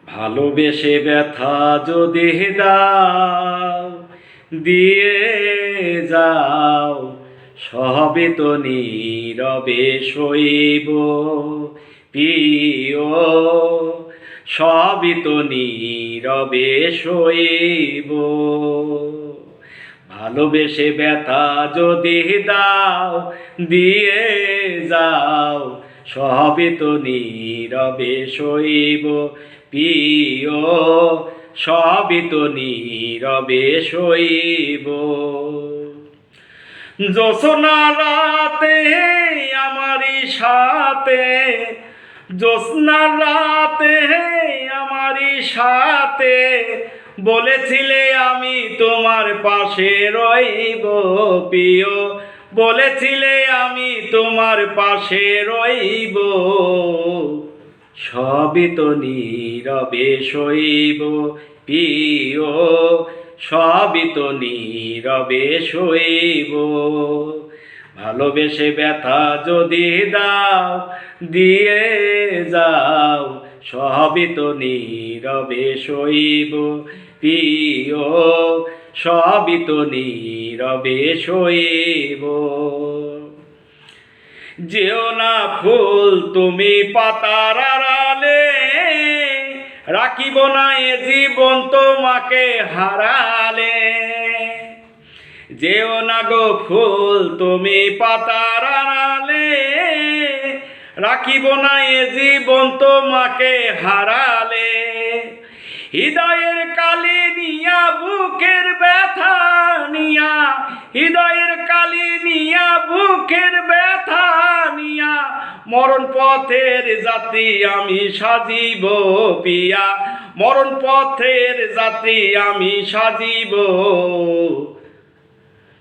ভালোবেসে ব্যথা যদি দাও, দিয়ে যাও, সবই তো নীরবে সইব প্রিয়, সবই তো নীরবে সইব। ভালোবেসে ব্যথা যদি দাও, দিয়ে যাও, সবই তো নীরবে সইব প্রিয়, সবই তো নীরবে সইব। জ্যোৎস্না রাতে আমারই সাথে, জ্যোৎস্না রাতে আমারই সাথে বলেছিলে আমি তোমার পাশে রইব প্রিয়, বলেছিলে আমি তোমার পাশে রইব, সবই তো নীরবে সইব প্রিয়, সবই তো নীরবে সইব। ভালোবেসে ব্যথা যদি দাও, দিয়ে যাও, সবই তো নীরবে সইব প্রিয়, সবই তো নীরবে সইব। যেও না ফুল তুমি পাতার আড়ালে, রাখিব না এ জীবন তোমাকে হারালে। যেও না গো ফুল তুমি পাতার আড়ালে, রাখিব না এ জীবন তোমাকে হারালে। হৃদয়ের কালি নিয়া বুকের ব্যথা নিয়া, হৃদয়ের কালি নিয়া বুকের ব্যথা নিয়া, মরণ পথের যাত্রী আমি সাজিব পিয়া, মরণ পথের যাত্রী আমি সাজিব,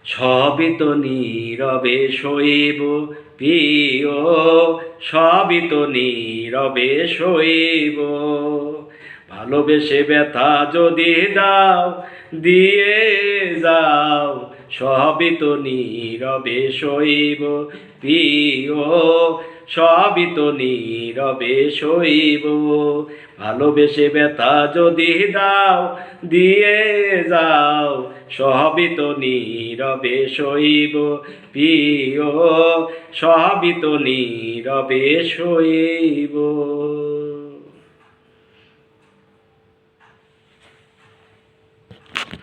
সবই তো নীরবে সইব প্রিয়, সবই তো নীরবে সইব। ভালোবেসে ব্যথা যদি দাও, দিয়ে যাও, সবই তো নীরবে সইব প্রিয়, সবই তো নীরবে সইব। ভালোবেসে ব্যথা যদি দাও, দিয়ে যাও, সবই তো নীরবে সইব প্রিয়, সবই তো নীরবে সইব।